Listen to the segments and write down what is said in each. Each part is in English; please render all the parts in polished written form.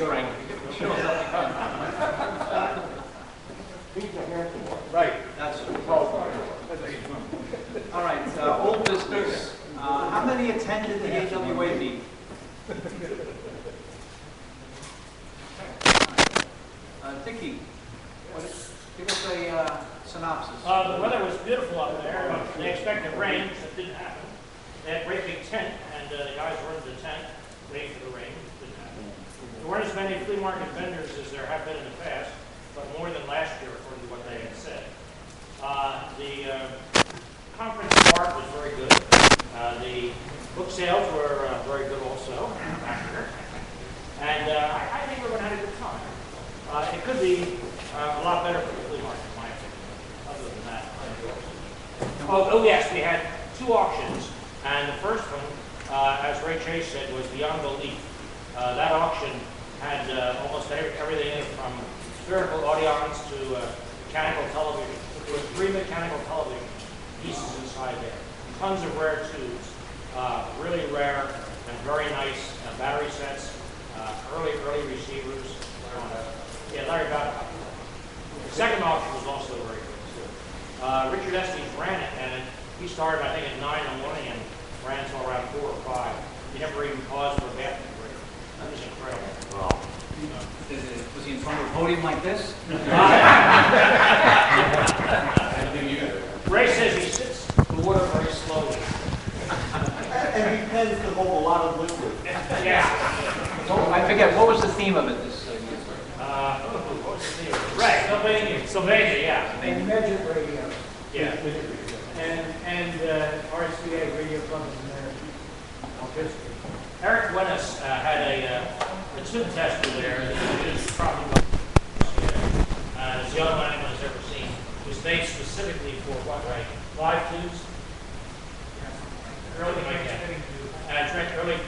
Frank. Right. That's it. All right, old business. How many attended the AWA meeting? Dickie, give us a synopsis. The weather was beautiful up there. They expected rain, that didn't happen. They had a great big tent, and the guys were in the tent waiting for the rain. It didn't happen. There weren't as many flea market vendors as there have been in the past, but more than last year, according to what they had said. The conference part was very good. The book sales were very good also, after. And I think we're going to have a good time. It could be a lot better for the flea market, in my opinion. Other than that, oh yes, we had 2 auctions, and the first one, as Ray Chase said, was beyond belief. That auction had almost everything in it, from spherical audions to mechanical television. There were 3 mechanical television pieces inside there. Tons of rare tubes, really rare and very nice battery sets, early receivers. Yeah, Larry got it. The second auction was also very good too. Richard Estes ran it, and he started, I think, at 9 in the morning and ran until around 4 or 5. He never even paused for a bathroom break. That was incredible. Wow. Was he in front of a podium like this? Ray says he sips the water very slowly. And he tends to hold a lot of liquid. Yeah. I forget, what was the theme of it this year? What was the theme? Right, Sylvania, yeah. And Midget Radio. Yeah. And RCA Radio Club is in there. History. Eric Wennis had a tube tester there that he was probably as young as anyone's ever seen. It was made specifically for what, right? 5 tubes? Early,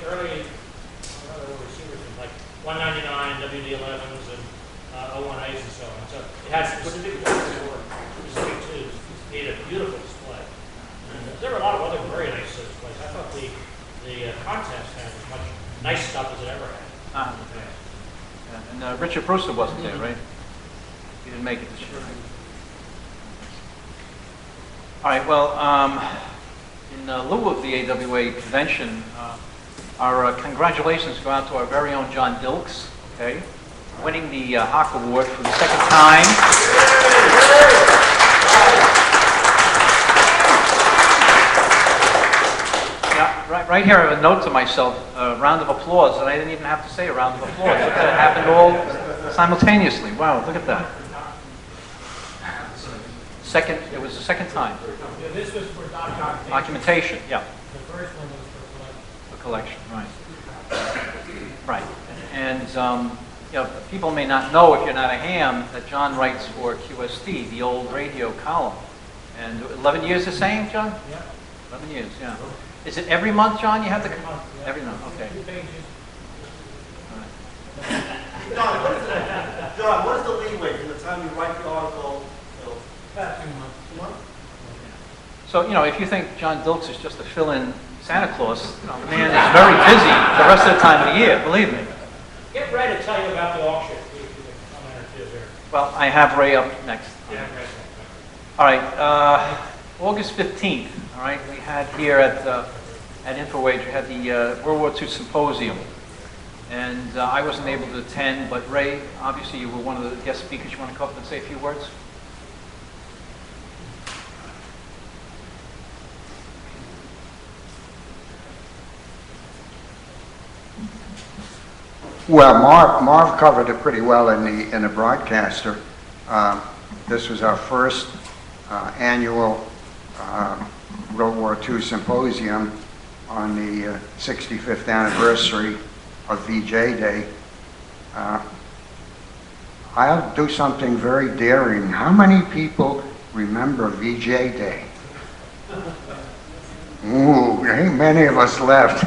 early receivers with like 199 WD11s and 018s and so on. So it had specific ones for specific tubes. It had a beautiful display. And there were a lot of other very nice displays. I thought the contest had as much nice stuff as it ever had. In the past. And Richard Brewster wasn't there, right? He didn't make it this year. All right, well, in lieu of the AWA convention, our congratulations go out to our very own John Dilks, okay, winning the Hawk Award for the 2nd time. Yeah, right here I have a note to myself, a round of applause, and I didn't even have to say a round of applause. Look at it, happened all simultaneously. Wow, look at that. It was the 2nd time. Yeah, this was for documentation. Documentation, yeah. The first one was for collection. For collection, right. Right. And, you know, people may not know, if you're not a ham, that John writes for QSD, the old radio column. And 11 years the same, John? Yeah. 11 years, yeah. Is it every month, John, you have the... Every month, yeah. Every month, okay. 2 pages. All right. John, what is the leeway from the time you write the article till About 2 months. 2 months? So, you know, if you think John Dilks is just a fill-in Santa Claus, you know, the man is very busy the rest of the time of the year, believe me. Get Ray to tell you about the auction. Comment or two there. Well, I have Ray up next. Yeah, Ray. All right, August 15th, all right, we had here at InfoWage, we had the World War II Symposium. And I wasn't able to attend, but Ray, obviously you were one of the guest speakers. You want to come up and say a few words? Well, Marv covered it pretty well in the broadcaster. This was our first annual World War II Symposium on the 65th anniversary of VJ Day. I'll do something very daring. How many people remember VJ Day? Ooh, ain't many of us left.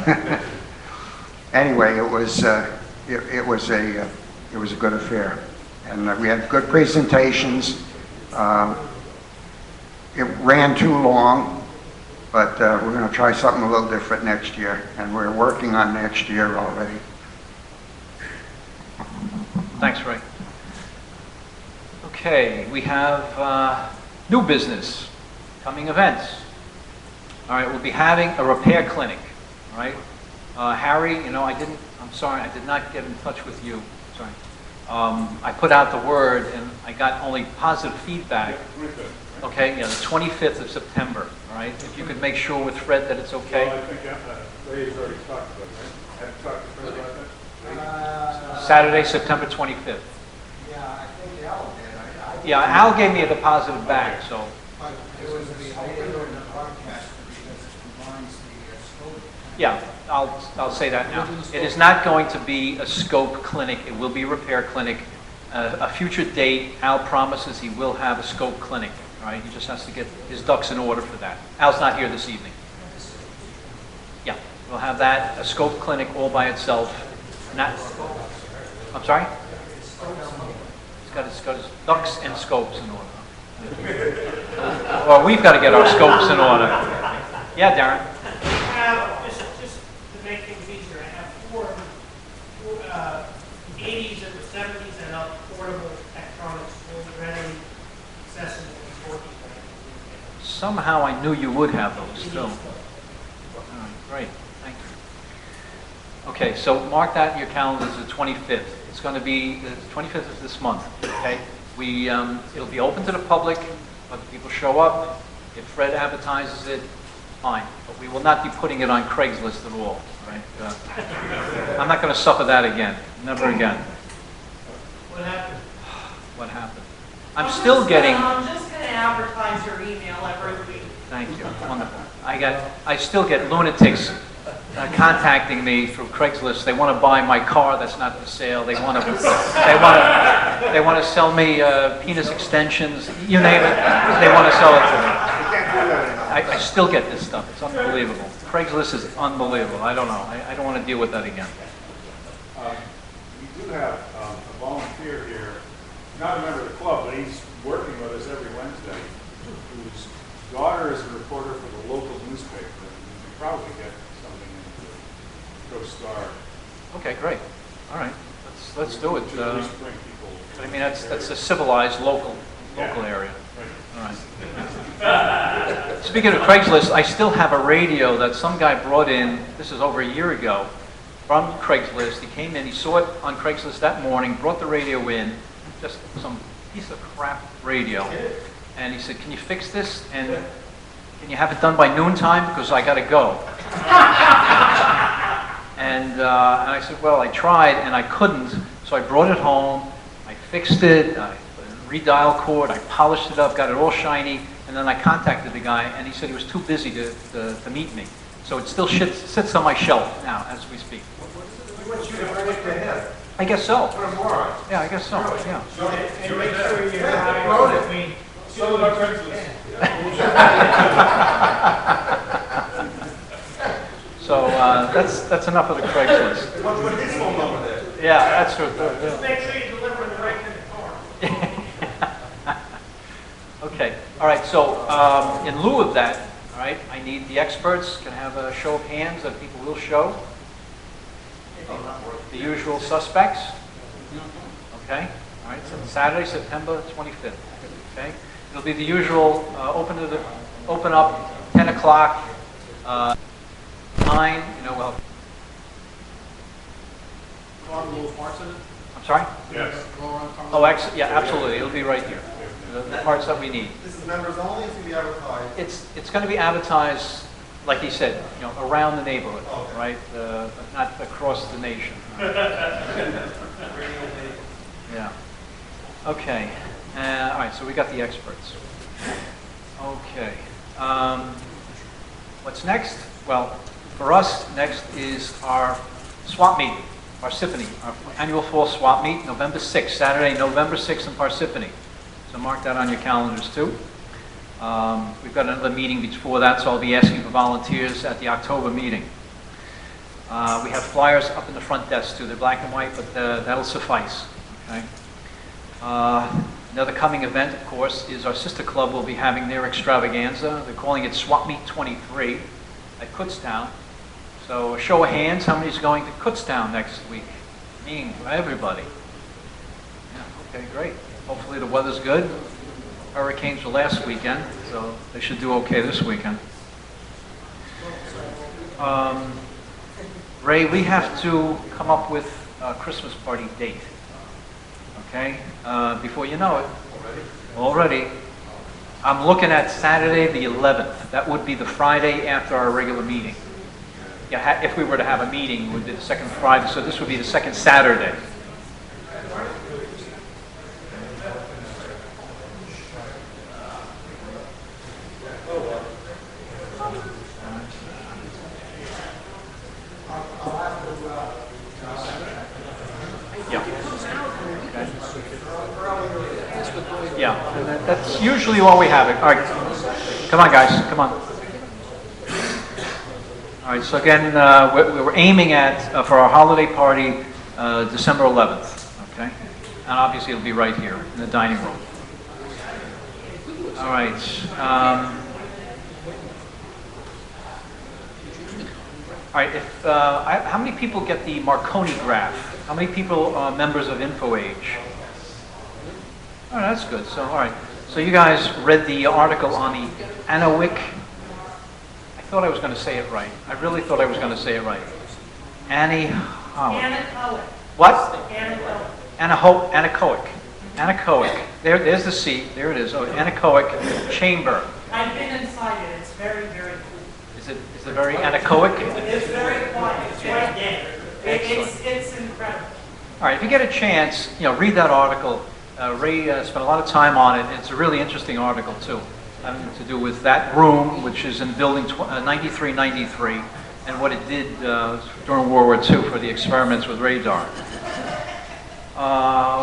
Anyway, it was a good affair, and we had good presentations. It ran too long, but we're going to try something a little different next year, and we're working on next year already. Thanks, Ray. Okay, we have new business, coming events. All right, we'll be having a repair clinic, all right? Harry, you know, I'm sorry, I did not get in touch with you, sorry. I put out the word and I got only positive feedback. Okay, yeah, the 25th of September, all right? If you could make sure with Fred that it's okay. Well, I think Ray's already talked about it, right? Have you talked to Fred about that? Saturday, September 25th. Yeah, I think Al did. Yeah, Al gave me the positive back, so. But it was the idea of the broadcast because it combines the scope. Yeah, I'll say that now. It is not going to be a scope clinic. It will be a repair clinic. A future date, Al promises he will have a scope clinic. All right, he just has to get his ducks in order for that. Al's not here this evening. Yeah, we'll have that, a scope clinic all by itself. Not, I'm sorry? It's got his ducks and scopes in order. Well, we've got to get our scopes in order. Yeah, Darren? Just to make things easier, I have four 80s and the 70s and up portable electronics, readily accessible and working. Somehow I knew you would have those too. All right, great, thank you. Okay, so mark that in your calendars, the 25th. It's going to be, the 25th of this month, okay? It'll be open to the public, let people show up. If Fred advertises it, fine. But we will not be putting it on Craigslist at all, right? I'm not going to suffer that again, never again. What happened? What happened? I'm still getting... I'm just going to advertise your email every week. Thank you, wonderful. I still get lunatics contacting me through Craigslist. They want to buy my car that's not for sale. They want to sell me penis extensions. You name it, they want to sell it to me. I still get this stuff. It's unbelievable. Craigslist is unbelievable. I don't know. I don't want to deal with that again. We do have a volunteer here, not a member of the club, but he's working with us every Wednesday, whose daughter is a reporter for the local newspaper. And we can probably get something into Coast Star. Okay, great. All right, let's do it. To at least bring people. I mean, that's a civilized local area. Right. All right. Speaking of Craigslist, I still have a radio that some guy brought in, this is over a year ago, from Craigslist. He came in, he saw it on Craigslist that morning, brought the radio in, just some piece of crap radio. And he said, can you fix this? And can you have it done by noontime? Because I got to go. And I said, well, I tried and I couldn't. So I brought it home, I fixed it, I redial cord, I polished it up, got it all shiny, and then I contacted the guy, and he said he was too busy to meet me. So it still sits on my shelf now as we speak. We want you to bring it to him. I guess so. What a moron. Yeah, I guess so. Yeah. And make sure you Yeah, wrote hire it. between Some of our Craigslist. So that's enough of the Craigslist. What's with his phone number there? Yeah, that's true. Just make sure you deliver the right kind of car. Okay. All right. So in lieu of that, all right, I need the experts. Can I have a show of hands that people will show? The usual suspects. Okay. All right. So Saturday, September 25th. Okay. It'll be the usual. Open up 10 o'clock. 9. You know, well. I'm sorry. Yes. Oh, yeah, absolutely. It'll be right here. The parts that we need. This is members only, it's going to be advertised. It's going to be advertised, like he said, you know, around the neighborhood, Okay. right? Not across the nation. Yeah. Okay. All right. So we got the experts. Okay. What's next? Well, for us, next is our swap meet, Parsippany, our annual fall swap meet, November 6th, Saturday, November 6th in Parsippany. So mark that on your calendars too. We've got another meeting before that, so I'll be asking for volunteers at the October meeting. We have flyers up in the front desk too. They're black and white, but that'll suffice. Okay. Another coming event, of course, is our sister club will be having their extravaganza. They're calling it Swap Meet 23 at Kutztown. So a show of hands, how many's going to Kutztown next week? Me, everybody. Okay, great. Hopefully the weather's good. Hurricanes were last weekend, so they should do okay this weekend. Ray, we have to come up with a Christmas party date. Okay? Before you know it. Already. I'm looking at Saturday the 11th. That would be the Friday after our regular meeting. Yeah, if we were to have a meeting, it would be the second Friday, so this would be the second Saturday. Yeah, and that's usually when we have it. All right, come on, guys, come on. All right, so again, we're aiming at, for our holiday party, December 11th, okay? And obviously it'll be right here in the dining room. All right. All right, how many people get the Marconi graph? How many people are members of InfoAge? All right, that's good. So, all right. So you guys read the article on the Anawick. I thought I was going to say it right. I really thought I was going to say it right. Anechoic. What? Anechoic. Anechoic. Anechoic. There's the seat. There it is. Oh, anechoic chamber. I've been inside it. It's very, very cool. Is it very anechoic? It's very quiet. It's very dead. Excellent. It's incredible. All right. If you get a chance, read that article. Ray spent a lot of time on it. It's a really interesting article too, having to do with that room, which is in building 9393, and what it did during World War II for the experiments with radar.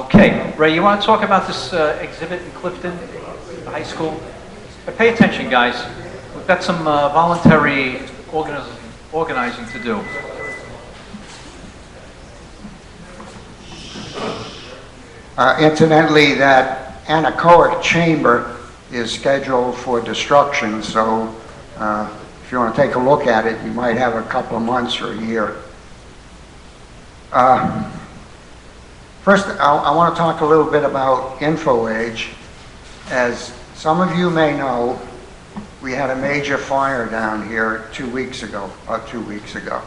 Okay, Ray, you want to talk about this exhibit in Clifton, the high school? But pay attention, guys. We've got some voluntary organizing to do. Incidentally, that anechoic chamber is scheduled for destruction, so if you want to take a look at it, you might have a couple of months or a year. First, I want to talk a little bit about InfoAge. As some of you may know, we had a major fire down here 2 weeks ago, about 2 weeks ago.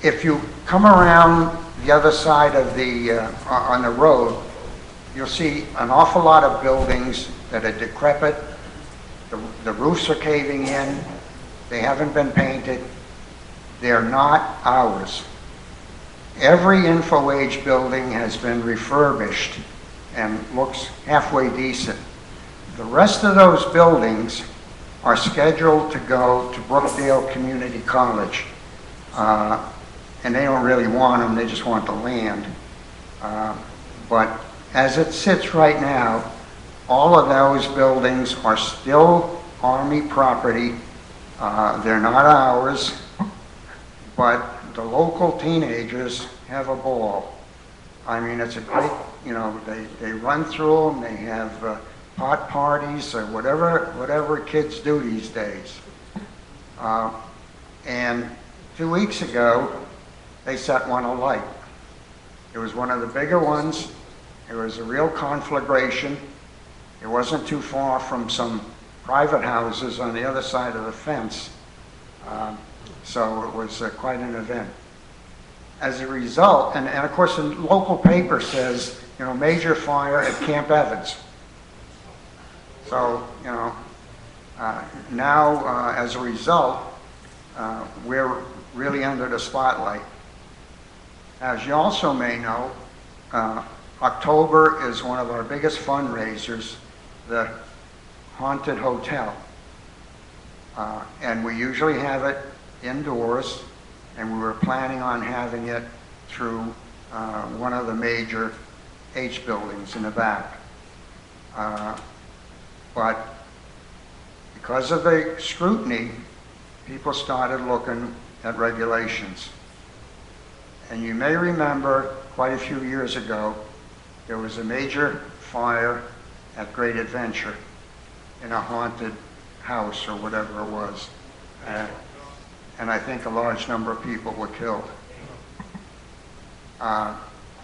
If you come around the other side of on the road, you'll see an awful lot of buildings that are decrepit. The roofs are caving in. They haven't been painted. They're not ours. Every InfoAge building has been refurbished and looks halfway decent. The rest of those buildings are scheduled to go to Brookdale Community College. And they don't really want them, they just want the land. But as it sits right now, all of those buildings are still Army property. They're not ours, but the local teenagers have a ball. I mean, it's a great, they run through them, they have pot parties or whatever kids do these days. And 2 weeks ago, they set one alight. It was one of the bigger ones. It was a real conflagration. It wasn't too far from some private houses on the other side of the fence. So it was quite an event. As a result, and of course the local paper says, major fire at Camp Evans. So, now as a result, we're really under the spotlight. As you also may know, October is one of our biggest fundraisers, the Haunted Hotel. And we usually have it indoors, and we were planning on having it through one of the major H buildings in the back. But because of the scrutiny, people started looking at regulations. And you may remember quite a few years ago, there was a major fire at Great Adventure in a haunted house or whatever it was. And I think a large number of people were killed.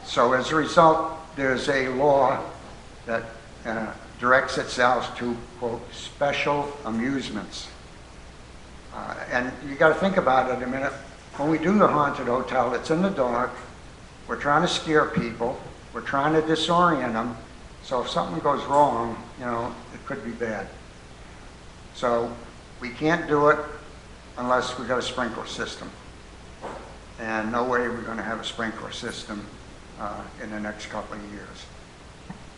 So as a result, there's a law that directs itself to, quote, special amusements. And you got to think about it a minute. When we do the haunted hotel, it's in the dark. We're trying to scare people. We're trying to disorient them. So if something goes wrong, you know, it could be bad. So we can't do it unless we got a sprinkler system. And no way we're going to have a sprinkler system in the next couple of years.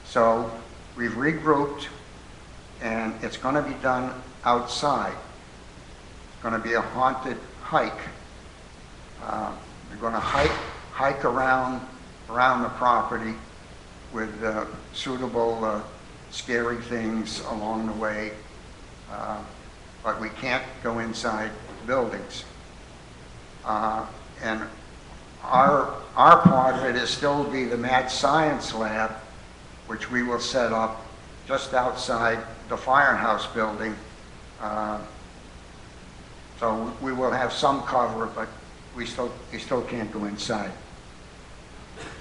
So we've regrouped, and it's going to be done outside. It's going to be a haunted hike. We're going to hike around the property with suitable scary things along the way, but we can't go inside buildings. And our part of it is still be the Mad Science Lab, which we will set up just outside the firehouse building. So we will have some cover, but we still can't go inside.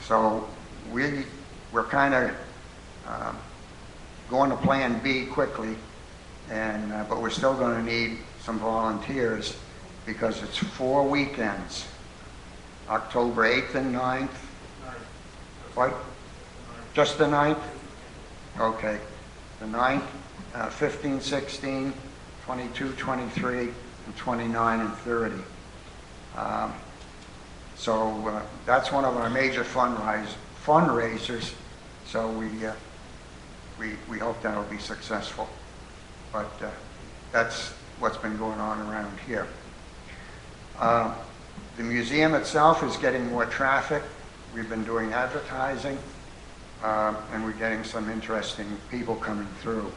So we're kind of going to Plan B quickly, and but we're still going to need some volunteers because it's 4 weekends, October 8th and 9th. What? Just the 9th? Okay. The 9th, 15, 16, 22, 23, and 29 and 30. So that's one of our major fundraisers. So we hope that'll be successful. But that's what's been going on around here. The museum itself is getting more traffic. We've been doing advertising, and we're getting some interesting people coming through.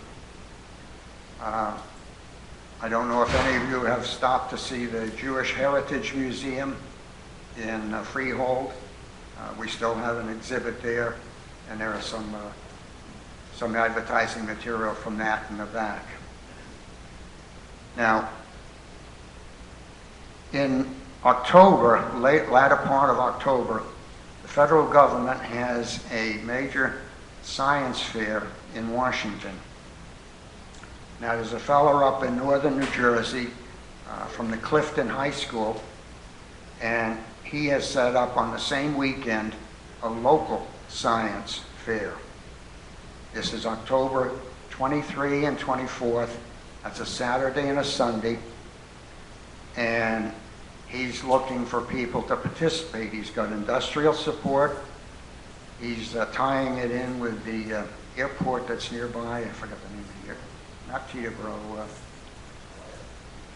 I don't know if any of you have stopped to see the Jewish Heritage Museum in Freehold. We still have an exhibit there, and there are some advertising material from that in the back. Now, in October, latter part of October, the federal government has a major science fair in Washington. Now, there's a fellow up in northern New Jersey from the Clifton High School, and he has set up on the same weekend a local science fair. This is October 23 and 24th. That's a Saturday and a Sunday. And he's looking for people to participate. He's got industrial support. He's tying it in with the airport that's nearby. I forgot the name of the airport. Not Teterboro.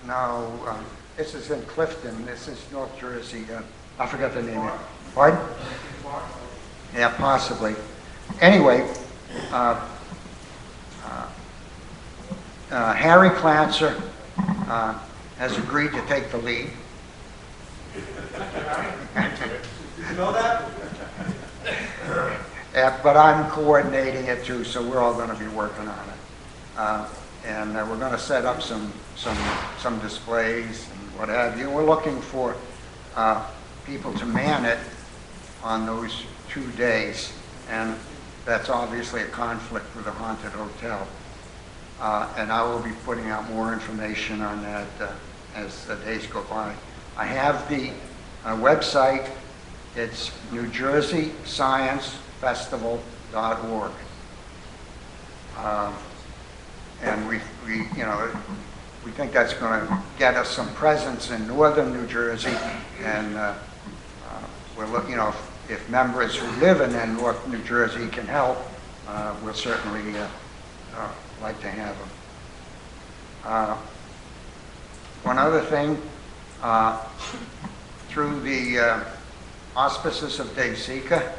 No, this is in Clifton. This is North Jersey. I forgot the name of it. Pardon? Yeah, possibly. Anyway, Harry Clancer has agreed to take the lead. Did you know that? But I'm coordinating it too, so we're all going to be working on it. And we're going to set up some displays and what have you. We're looking for people to man it on those 2 days, and that's obviously a conflict with the haunted hotel. And I will be putting out more information on that as the days go by. I have the website. It's NewJerseyScienceFestival.org. And we think that's going to get us some presence in northern New Jersey, and we're looking, if members who live in that North New Jersey can help, we'll certainly like to have them. One other thing, through the auspices of Dave Sika,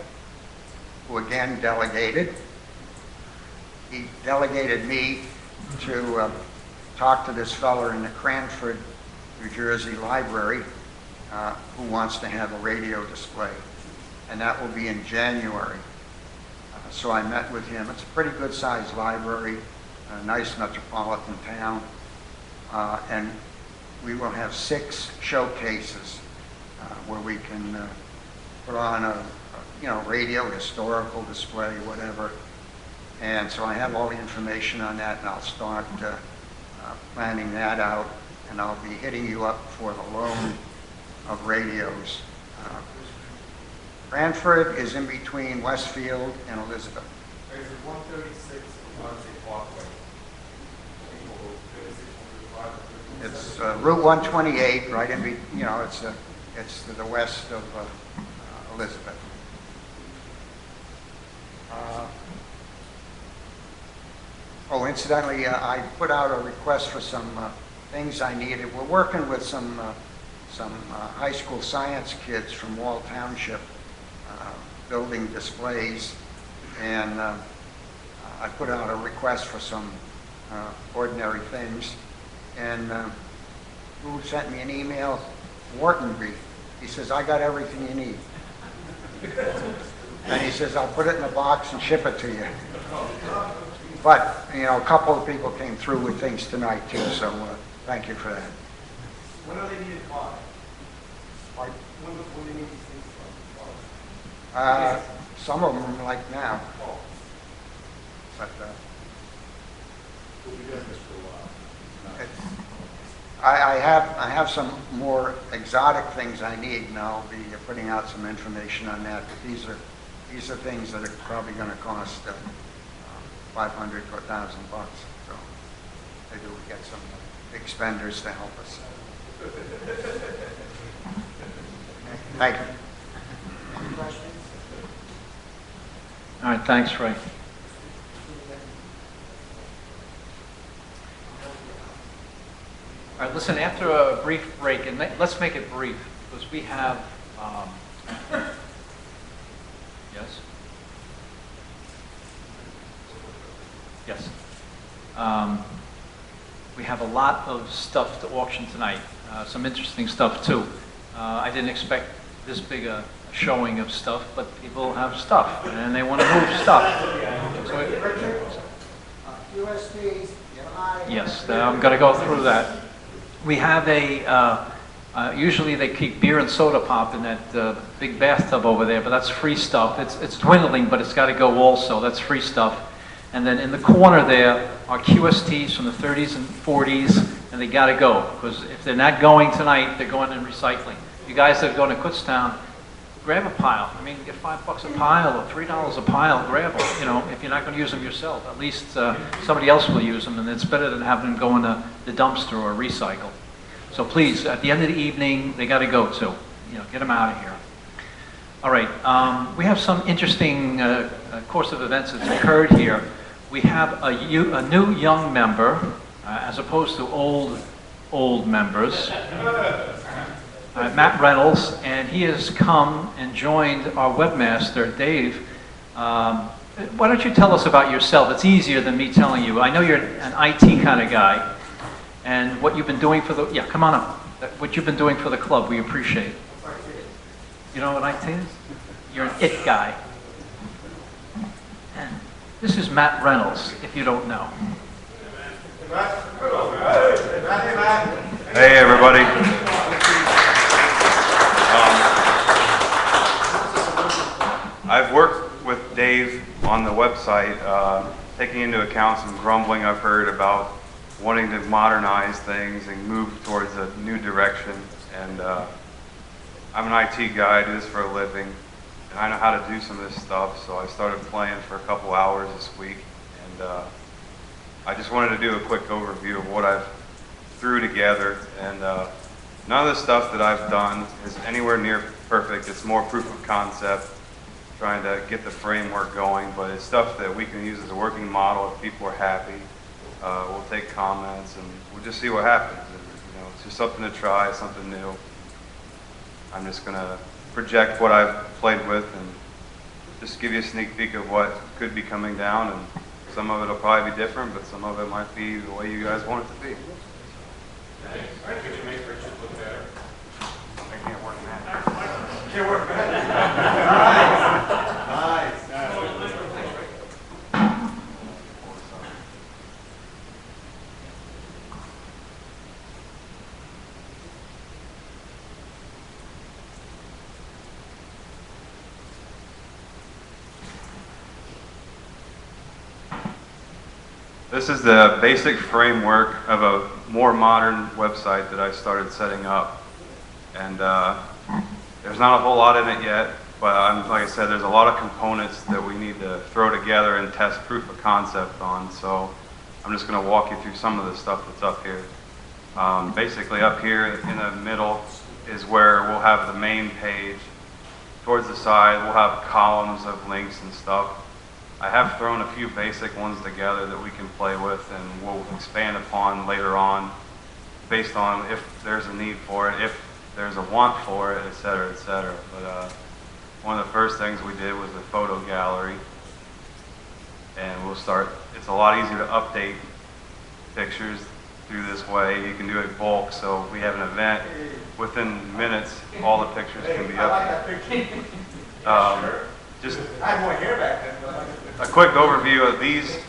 who again delegated, he delegated me to talk to this fellow in the Cranford, New Jersey library who wants to have a radio display, and that will be in January. So I met with him. It's a pretty good sized library, a nice metropolitan town, and we will have 6 showcases where we can put on radio, historical display, whatever. And so I have all the information on that, and I'll start planning that out, and I'll be hitting you up for the loan of radios. Branford is in between Westfield and Elizabeth. There's 136 Ponce Parkway. It's Route 128, right in, it's to the west of Elizabeth. Incidentally, I put out a request for some things I needed. We're working with some high school science kids from Wall Township, building displays, and I put out a request for some ordinary things. And who sent me an email? Whartonby. He says, I got everything you need. And he says, I'll put it in a box and ship it to you. But, a couple of people came through with things tonight too, so thank you for that. When are they needed by? Pardon? When do they need these things from? Some of them like now. But We'll be doing this for a while. I have some more exotic things I need, and I'll be putting out some information on that. But these are things that are probably going to cost $500 to $1,000 bucks. So maybe we get some big spenders to help us. Thank you. Any questions? All right, thanks, Ray. All right, listen, after a brief break, and let's make it brief, because we have, yes? Yes. We have a lot of stuff to auction tonight, some interesting stuff too. I didn't expect this big a showing of stuff, but people have stuff, and they want to move stuff. So, USDs, yes, I'm going to go through that. We have usually they keep beer and soda pop in that big bathtub over there, but that's free stuff. It's dwindling, but it's got to go also. That's free stuff. And then in the corner there are QSTs from the 30s and 40s, and they got to go, because if they're not going tonight, they're going in recycling. You guys that are going to Kutztown, grab a pile. I mean, get $5 a pile or $3 a pile, grab them. If you're not going to use them yourself, at least somebody else will use them, and it's better than having them go in the dumpster or recycle. So please, at the end of the evening, they got to go too. Get them out of here. All right, we have some interesting course of events that's occurred here. We have a new young member, as opposed to old members. Matt Reynolds, and he has come and joined our webmaster, Dave. Why don't you tell us about yourself? It's easier than me telling you. I know you're an IT kind of guy, and what you've been doing for the, come on up. What you've been doing for the club, we appreciate. You know what IT is? You're an IT guy. And this is Matt Reynolds, if you don't know. Hey, everybody. I've worked with Dave on the website, taking into account some grumbling I've heard about wanting to modernize things and move towards a new direction. And I'm an IT guy, I do this for a living, and I know how to do some of this stuff, so I started playing for a couple hours this week. And I just wanted to do a quick overview of what I've threw together. And none of the stuff that I've done is anywhere near perfect. It's more proof of concept, trying to get the framework going, but it's stuff that we can use as a working model. If people are happy, we'll take comments and we'll just see what happens. And, it's just something to try, something new. I'm just going to project what I've played with and just give you a sneak peek of what could be coming down. And some of it will probably be different, but some of it might be the way you guys want it to be. Could you make Richard look better? I can't work that. Can't work better. This is the basic framework of a more modern website that I started setting up. And there's not a whole lot in it yet, but like I said, there's a lot of components that we need to throw together and test proof of concept on. So I'm just going to walk you through some of the stuff that's up here. Basically up here in the middle is where we'll have the main page. Towards the side, we'll have columns of links and stuff. I have thrown a few basic ones together that we can play with and we'll expand upon later on based on if there's a need for it, if there's a want for it, et cetera, et cetera. But one of the first things we did was the photo gallery. And we'll start, it's a lot easier to update pictures through this way. You can do it bulk, so if we have an event, within minutes, all the pictures can be updated. Just I had more hair back then, but a quick overview of these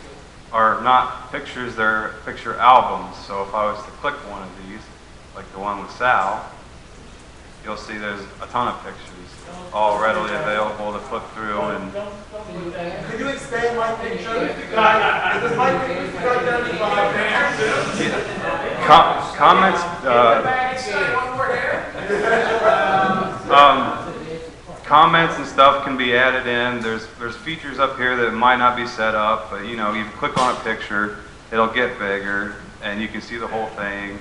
are not pictures, they're picture albums. So if I was to click one of these, like the one with Sal, you'll see there's a ton of pictures all readily available to flip through. And could you expand my picture? Because my picture got down to 5 hairs. comments, comments and stuff can be added in. There's features up here that might not be set up, but you know, you click on a picture, it'll get bigger, and you can see the whole thing.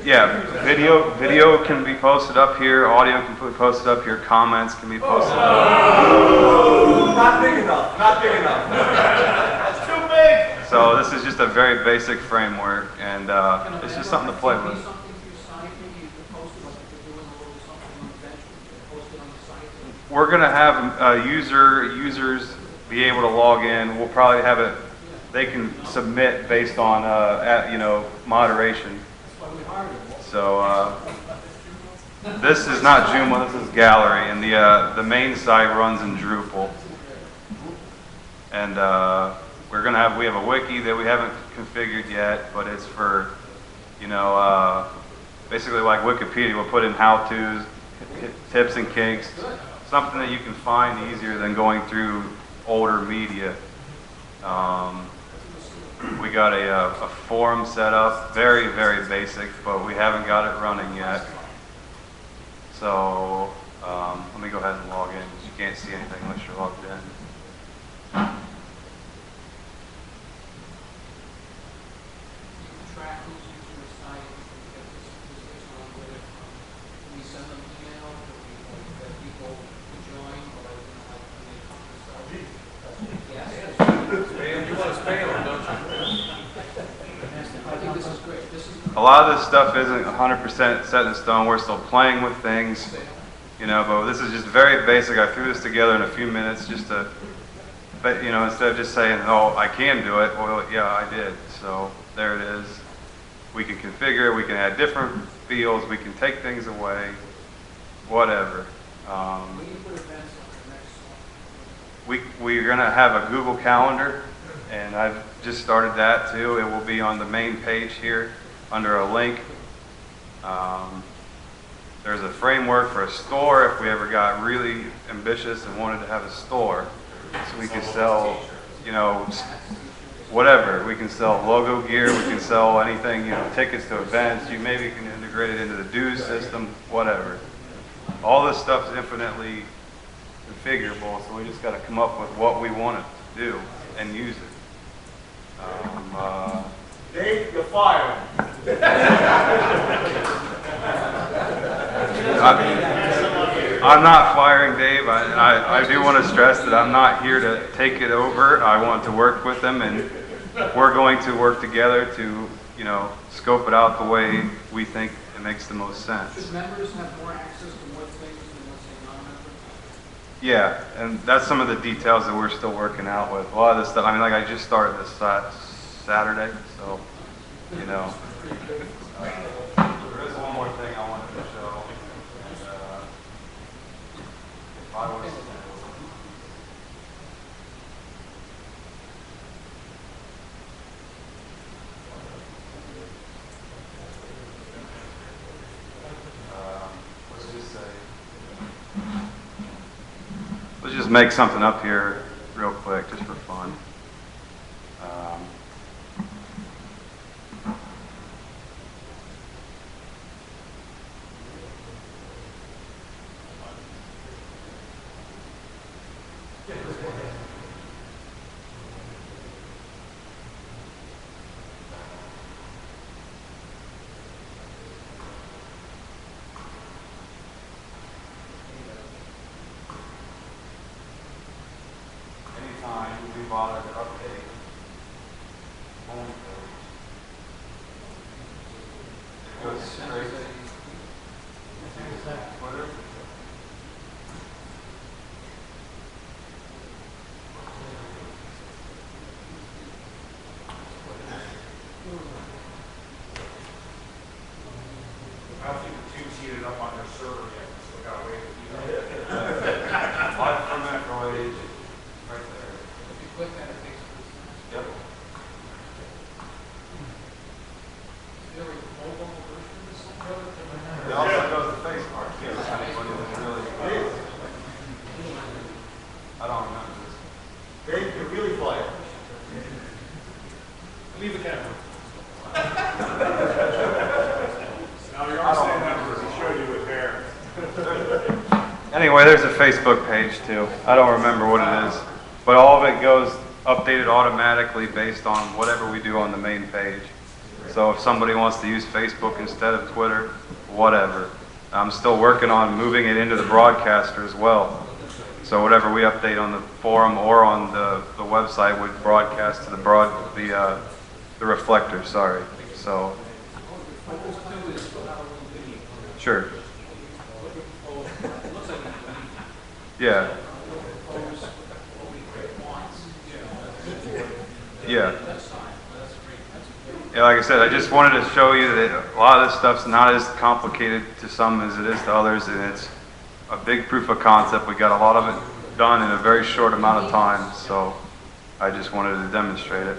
Yeah, video can be posted up here, audio can be posted up here, comments can be posted up. Not big enough, not big enough. That's too big. So this is just a very basic framework, and it's just something to play with. We're going to have users be able to log in. We'll probably have it, they can submit based on, moderation. So this is not Joomla, this is Gallery, and the main site runs in Drupal. And we have a wiki that we haven't configured yet, but it's for, basically like Wikipedia. We'll put in how-tos, tips and kinks, something that you can find easier than going through older media. We got a forum set up, very, very basic, but we haven't got it running yet. So let me go ahead and log in, because you can't see anything unless you're logged in. Track who's using the site, get this on with it. We send them email that people can join, or like when they come to the site. Yes. You want to spam them, don't you? I think this is great. This is A lot of this stuff isn't 100% set in stone. We're still playing with things, but this is just very basic. I threw this together in a few minutes just to, but instead of just saying, oh, I can do it, well, yeah, I did. So there it is. We can configure, we can add different fields, we can take things away, whatever. We're going to have a Google Calendar, and I've just started that too. It will be on the main page here under a link. There's a framework for a store if we ever got really ambitious and wanted to have a store. So we can sell, whatever. We can sell logo gear, we can sell anything, tickets to events. You maybe can integrate it into the dues system, whatever. All this stuff is infinitely configurable, so we just got to come up with what we want it to do and use it. Dave, you're fired. I'm not firing Dave. I do want to stress that I'm not here to take it over. I want to work with them, and we're going to work together to, scope it out the way we think it makes the most sense. Should members have more access to more things than, let's say, non-members? Yeah, and that's some of the details that we're still working out with. A lot of this stuff, like I just started this Saturday, so, there is one more thing I wanted to show. If I was to let's just make something up here real quick, just for fun. bother to update home page. It goes straight to Twitter. I don't think the tube's heated up on their server yet, so we gotta wait to heat up. Live from microwave, right there. If you click that, it takes you to Yep. the very mobile version of this program. It also goes to Facebook too. If anybody was really, I don't remember this. Dave, you're really quiet. Leave the camera. Now, you're also saying that because he showed you with hair. Anyway, there's a Facebook page too. I don't remember what it is, but all of it goes updated automatically based on whatever we do on the main page. So if somebody wants to use Facebook instead of Twitter, whatever. I'm still working on moving it into the broadcaster as well. So whatever we update on the forum or on the website would broadcast to the reflector, sorry. So, sure. Yeah. Yeah. Yeah, like I said, I just wanted to show you that a lot of this stuff's not as complicated to some as it is to others, and it's a big proof of concept. We got a lot of it done in a very short amount of time, so I just wanted to demonstrate it.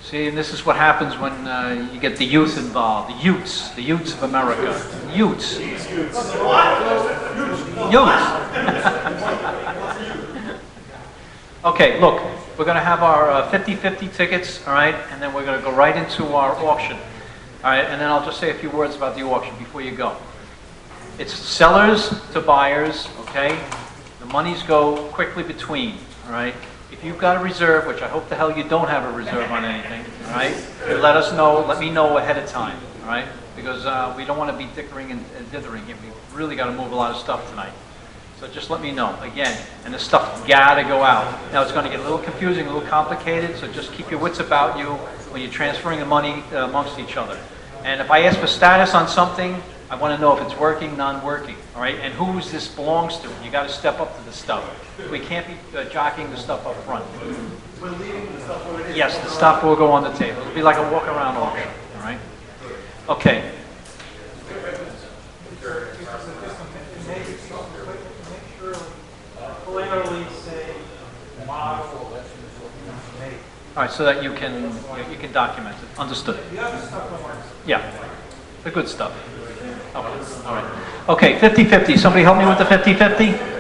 See, and this is what happens when you get the youth involved. The youths of America. Youths. Youths. Okay, look, we're going to have our 50-50 tickets, all right, and then we're going to go right into our auction. All right, and then I'll just say a few words about the auction before you go. It's sellers to buyers, okay? The monies go quickly between, all right? If you've got a reserve, which I hope the hell you don't have a reserve on anything, all right? You let us know, let me know ahead of time, all right? Because we don't want to be dickering and dithering. We've really got to move a lot of stuff tonight. So just let me know, again, and the stuff gotta go out. Now it's going to get a little confusing, a little complicated, so just keep your wits about you when you're transferring the money amongst each other. And if I ask for status on something, I want to know if it's working, non-working, all right? And who this belongs to. You got to step up to the stuff. We can't be jockeying the stuff up front. We're leaving the stuff where it is. Yes, the stuff will go on the table. It'll be like a walk-around auction, all right? Okay. Clearly say model. All right, so that you can document it. Understood. The other stuff don't work. Yeah, the good stuff. Okay, all right. Okay, 50-50. Somebody help me with the 50-50?